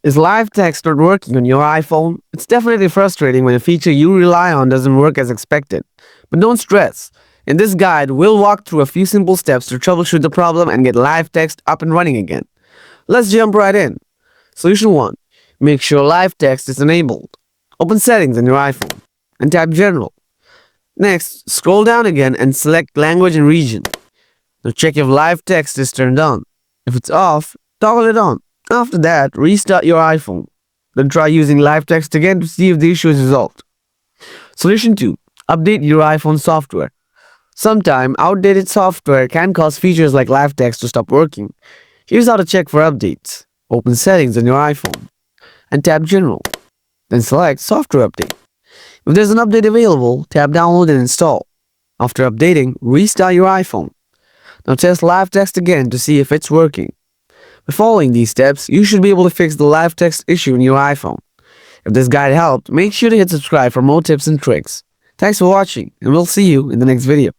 Is live text not working on your iPhone? It's definitely frustrating when a feature you rely on doesn't work as expected. But don't stress. In this guide, we'll walk through a few simple steps to troubleshoot the problem and get live text up and running again. Let's jump right in. Solution 1. Make sure live text is enabled. Open Settings on your iPhone and tap General. Next, scroll down again and select Language and Region. Now check if live text is turned on. If it's off, toggle it on. After that, restart your iPhone. Then try using live text again to see if the issue is resolved. Solution 2. Update your iPhone software. Sometimes outdated software can cause features like live text to stop working. Here's how to check for updates. Open Settings on your iPhone and tap General. Then select Software Update. If there's an update available, tap Download and Install. After updating, restart your iPhone. Now test live text again to see if it's working. By following these steps, you should be able to fix the live text issue in your iPhone. If this guide helped, make sure to hit subscribe for more tips and tricks. Thanks for watching, and we'll see you in the next video.